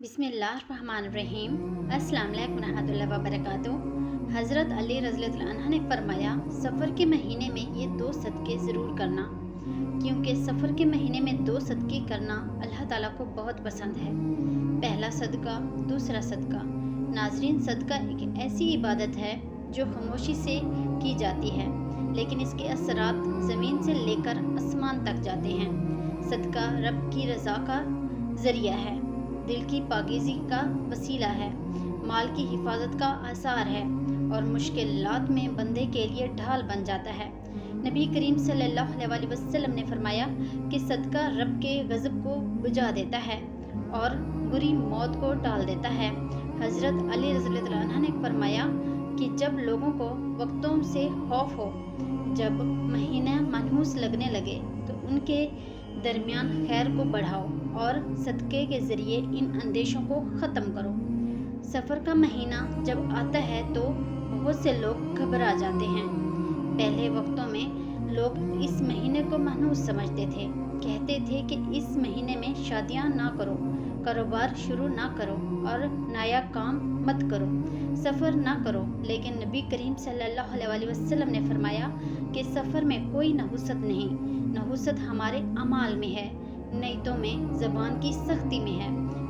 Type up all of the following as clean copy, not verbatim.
بسم اللہ الرحمن الرحیم۔ السلام علیکم ورحمۃ اللہ وبرکاتہ۔ حضرت علی رضی اللہ عنہ نے فرمایا، سفر کے مہینے میں یہ 2 صدقے ضرور کرنا، کیونکہ سفر کے مہینے میں 2 صدقے کرنا اللہ تعالیٰ کو بہت پسند ہے۔ پہلا صدقہ، دوسرا صدقہ۔ ناظرین، صدقہ ایک ایسی عبادت ہے جو خاموشی سے کی جاتی ہے، لیکن اس کے اثرات زمین سے لے کر آسمان تک جاتے ہیں۔ صدقہ رب کی رضا کا ذریعہ ہے، دل کی پاکیزگی کا وسیلہ ہے، مال کی حفاظت کا آثار ہے اور مشکلات میں بندے کے لیے ڈھال بن جاتا ہے۔ نبی کریم صلی اللہ علیہ وسلم نے فرمایا کہ صدقہ رب کے غضب کو بجھا دیتا ہے اور بری موت کو ٹال دیتا ہے۔ حضرت علی رضی اللہ عنہ نے فرمایا کہ جب لوگوں کو وقتوں سے خوف ہو، جب مہینہ منحوس لگنے لگے، تو ان کے درمیان خیر کو بڑھاؤ اور صدقے کے ذریعے ان اندیشوں کو ختم کرو۔ سفر کا مہینہ جب آتا ہے تو بہت سے لوگ گھبرا جاتے ہیں۔ پہلے وقتوں میں لوگ اس مہینے کو منحوس سمجھتے تھے، کہتے تھے کہ اس مہینے میں شادیاں نہ کرو، کاروبار شروع نہ کرو اور نیا کام مت کرو، سفر نہ کرو۔ لیکن نبی کریم صلی اللہ علیہ وسلم نے فرمایا کہ سفر میں کوئی نحوست نہیں، نحوست ہمارے اعمال میں ہے، نیتوں میں، زبان کی سختی میں ہے،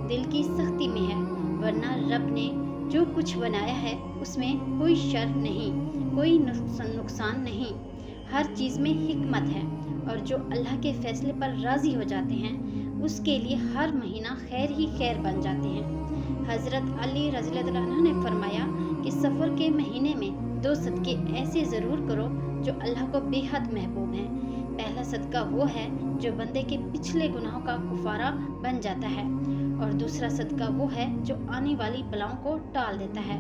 دل کی سختی میں ہے، ورنہ رب نے جو کچھ بنایا ہے اس میں کوئی شر نہیں، کوئی نقصان نہیں، ہر چیز میں حکمت ہے، اور جو اللہ کے فیصلے پر راضی ہو جاتے ہیں اس کے لیے ہر مہینہ خیر ہی خیر بن جاتے ہیں۔ حضرت علی رضی اللہ عنہ نے فرمایا کہ سفر کے مہینے میں 2 صدقے ایسے ضرور کرو جو اللہ کو بے حد محبوب ہیں۔ پہلا صدقہ وہ ہے جو بندے کے پچھلے گناہوں کا کفارہ بن جاتا ہے، اور دوسرا صدقہ وہ ہے جو آنے والی بلاؤں کو ٹال دیتا ہے۔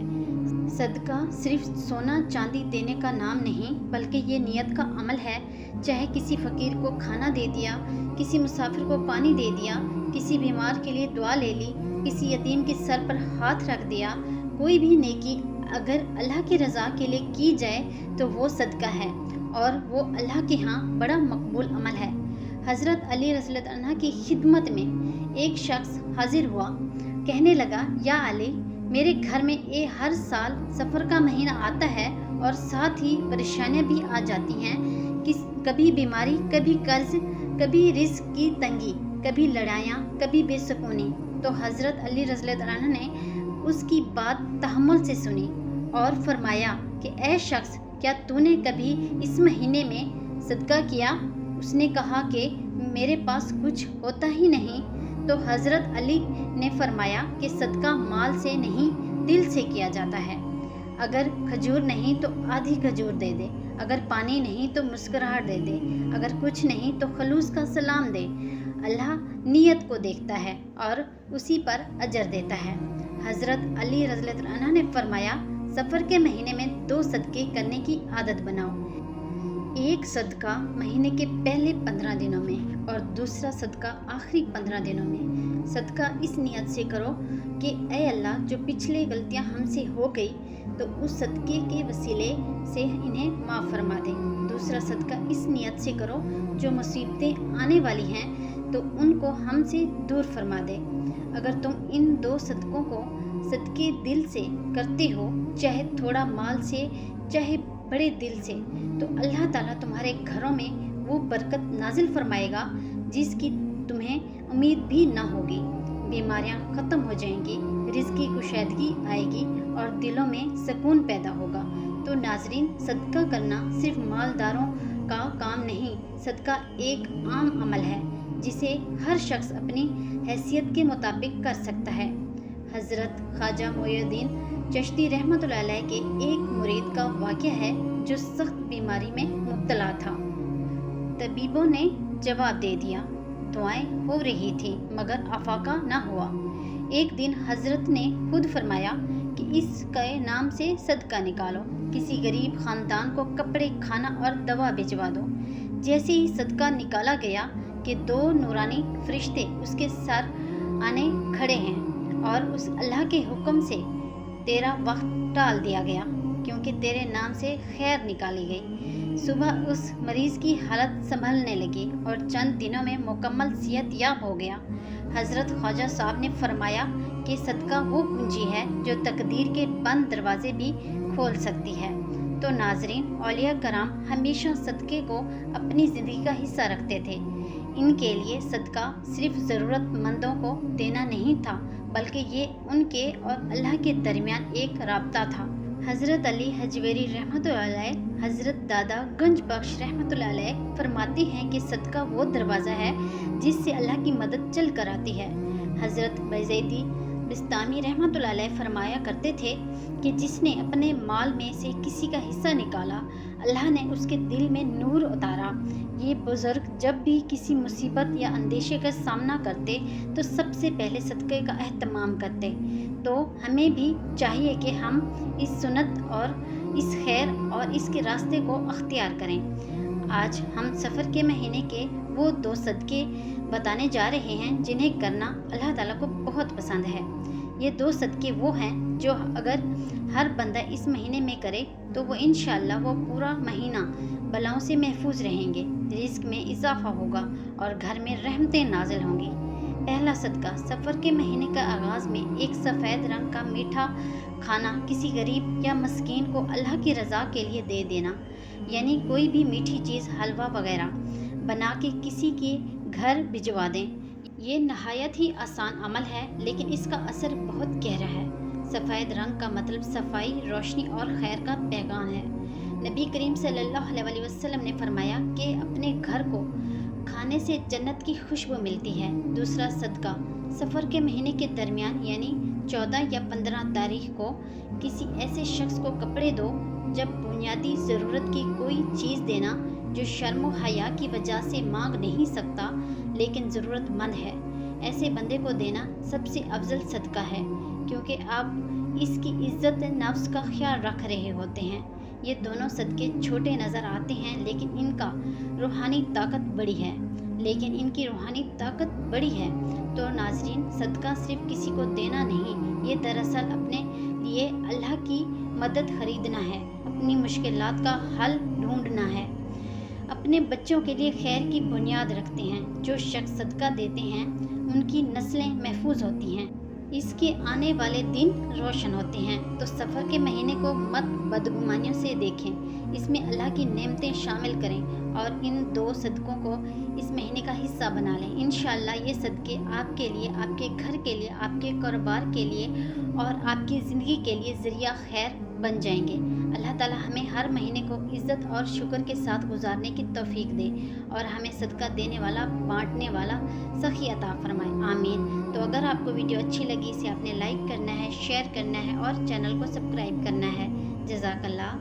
صدقہ صرف سونا چاندی دینے کا نام نہیں، بلکہ یہ نیت کا عمل ہے۔ چاہے کسی فقیر کو کھانا دے دیا، کسی مسافر کو پانی دے دیا، کسی بیمار کے لیے دعا لے لی، کسی یتیم کے سر پر ہاتھ رکھ دیا، کوئی بھی نیکی اگر اللہ کی رضا کے لیے کی جائے تو وہ صدقہ ہے، اور وہ اللہ کے ہاں بڑا مقبول عمل ہے۔ حضرت علی رضی اللہ عنہ کی خدمت میں ایک شخص حاضر ہوا، کہنے لگا، یا علی، میرے گھر میں ہر سال سفر کا مہینہ آتا ہے اور ساتھ ہی پریشانیاں بھی آ جاتی ہیں، کبھی بیماری، کبھی قرض، کبھی رزق کی تنگی، کبھی لڑائیاں، کبھی بے سکونی۔ تو حضرت علی رضی اللہ عنہ نے اس کی بات تحمل سے سنی اور فرمایا کہ اے شخص، کیا تو نے کبھی اس مہینے میں صدقہ کیا؟ اس نے کہا کہ میرے پاس کچھ ہوتا ہی نہیں۔ تو حضرت علی نے فرمایا کہ صدقہ مال سے نہیں، دل سے کیا جاتا ہے۔ اگر کھجور نہیں تو آدھی کھجور دے دے، اگر پانی نہیں تو مسکراہٹ دے دے، اگر کچھ نہیں تو خلوص کا سلام دے۔ اللہ نیت کو دیکھتا ہے اور اسی پر اجر دیتا ہے۔ حضرت علی رضی اللہ عنہ نے فرمایا، سفر کے مہینے میں 2 صدقے کرنے کی عادت بناؤ۔ ایک صدقہ مہینے کے پہلے 15 دنوں میں اور دوسرا صدقہ آخری 15 دنوں میں۔ صدقہ اس نیت سے کرو کہ اے اللہ، جو پچھلے غلطیاں ہم سے ہو گئی تو اس صدقے کے وسیلے سے انہیں معاف فرما دے۔ دوسرا صدقہ اس نیت سے کرو، جو مصیبتیں آنے والی ہیں تو ان کو ہم سے دور فرما دے۔ اگر تم ان 2 صدقوں کو صدقے دل سے کرتے ہو، چاہے تھوڑا مال سے چاہے بڑے دل سے، تو اللہ تعالیٰ تمہارے گھروں میں وہ برکت نازل فرمائے گا جس کی تمہیں امید بھی نہ ہوگی۔ بیماریاں ختم ہو جائیں گی، رزق کی کشادگی آئے گی اور دلوں میں سکون پیدا ہوگا۔ تو ناظرین، صدقہ کرنا صرف مالداروں کا کام نہیں، صدقہ ایک عام عمل ہے جسے ہر شخص اپنی حیثیت کے مطابق کر سکتا ہے۔ حضرت خواجہ معین الدین چشتی رحمۃ اللہ علیہ کے ایک مرید کا واقعہ ہے جو سخت بیماری میں مبتلا تھا۔ طبیبوں نے جواب دے دیا، دعائیں ہو رہی تھیں مگر افاقہ نہ ہوا۔ ایک دن حضرت نے خود فرمایا کہ اس کے نام سے صدقہ نکالو، کسی غریب خاندان کو کپڑے، کھانا اور دوا بھجوا دو۔ جیسے ہی صدقہ نکالا گیا کہ 2 نورانی فرشتے اس کے سر آنے کھڑے ہیں، اور اس اللہ کے حکم سے تیرا وقت ٹال دیا گیا، کیونکہ تیرے نام سے خیر نکالی گئی۔ صبح اس مریض کی حالت سنبھلنے لگی اور چند دنوں میں مکمل صحت یاب ہو گیا۔ حضرت خواجہ صاحب نے فرمایا کہ صدقہ وہ کنجی ہے جو تقدیر کے بند دروازے بھی کھول سکتی ہے۔ تو ناظرین، اولیاء کرام ہمیشہ صدقے کو اپنی زندگی کا حصہ رکھتے تھے۔ ان کے لیے صدقہ صرف ضرورت مندوں کو دینا نہیں تھا، بلکہ یہ ان کے اور اللہ کے درمیان ایک رابطہ تھا۔ حضرت علی حجویری رحمۃ اللہ علیہ، حضرت دادا گنج بخش رحمۃ اللہ علیہ فرماتے ہیں کہ صدقہ وہ دروازہ ہے جس سے اللہ کی مدد چل کر آتی ہے۔ حضرت بایزیدی بستامی رحمۃ اللہ علیہ فرمایا کرتے تھے کہ جس نے اپنے مال میں سے کسی کا حصہ نکالا، اللہ نے اس کے دل میں نور اتارا۔ یہ بزرگ جب بھی کسی مصیبت یا اندیشے کا سامنا کرتے تو سب سے پہلے صدقے کا اہتمام کرتے۔ تو ہمیں بھی چاہیے کہ ہم اس سنت اور اس خیر اور اس کے راستے کو اختیار کریں۔ آج ہم سفر کے مہینے کے وہ 2 صدقے بتانے جا رہے ہیں جنہیں کرنا اللہ تعالیٰ کو بہت پسند ہے۔ یہ 2 صدقے وہ ہیں جو اگر ہر بندہ اس مہینے میں کرے تو وہ انشاءاللہ وہ پورا مہینہ بلاؤں سے محفوظ رہیں گے، رزق میں اضافہ ہوگا اور گھر میں رحمتیں نازل ہوں گی۔ پہلا صدقہ، سفر کے مہینے کا آغاز میں ایک سفید رنگ کا میٹھا کھانا کسی غریب یا مسکین کو اللہ کی رضا کے لیے دے دینا، یعنی کوئی بھی میٹھی چیز، حلوہ وغیرہ بنا کے کسی کے گھر بھجوا دیں۔ یہ نہایت ہی آسان عمل ہے لیکن اس کا اثر بہت گہرا ہے۔ سفید رنگ کا مطلب صفائی، روشنی اور خیر کا پیغام ہے۔ نبی کریم صلی اللہ علیہ وسلم نے فرمایا کہ اپنے گھر کو کھانے سے جنت کی خوشبو ملتی ہے۔ دوسرا صدقہ، سفر کے مہینے کے درمیان یعنی 14 یا 15 تاریخ کو کسی ایسے شخص کو کپڑے دو جب بنیادی ضرورت کی کوئی چیز دینا جو شرم و حیا کی وجہ سے مانگ نہیں سکتا لیکن ضرورت مند ہے، ایسے بندے کو دینا سب سے افضل صدقہ ہے، کیونکہ آپ اس کی عزت نفس کا خیال رکھ رہے ہوتے ہیں۔ یہ دونوں صدقے چھوٹے نظر آتے ہیں لیکن ان کا روحانی طاقت بڑی ہے۔ تو ناظرین، صدقہ صرف کسی کو دینا نہیں، یہ دراصل اپنے لیے اللہ کی مدد خریدنا ہے، اپنی مشکلات کا حل ڈھونڈنا ہے، اپنے بچوں کے لیے خیر کی بنیاد رکھتے ہیں۔ جو شخص صدقہ دیتے ہیں ان کی نسلیں محفوظ ہوتی ہیں، اس کے آنے والے دن روشن ہوتے ہیں۔ تو سفر کے مہینے کو مت بدگمانیوں سے دیکھیں، اس میں اللہ کی نعمتیں شامل کریں اور ان 2 صدقوں کو اس مہینے کا حصہ بنا لیں۔ انشاءاللہ یہ صدقے آپ کے لیے، آپ کے گھر کے لیے، آپ کے کاروبار کے لیے اور آپ کی زندگی کے لیے ذریعہ خیر بن جائیں گے۔ اللہ تعالیٰ ہمیں ہر مہینے کو عزت اور شکر کے ساتھ گزارنے کی توفیق دے اور ہمیں صدقہ دینے والا، بانٹنے والا سخی عطا فرمائے، آمین۔ تو اگر آپ کو ویڈیو اچھی لگی، اسے آپ نے لائک کرنا ہے، شیئر کرنا ہے اور چینل کو سبسکرائب کرنا ہے۔ جزاک اللہ۔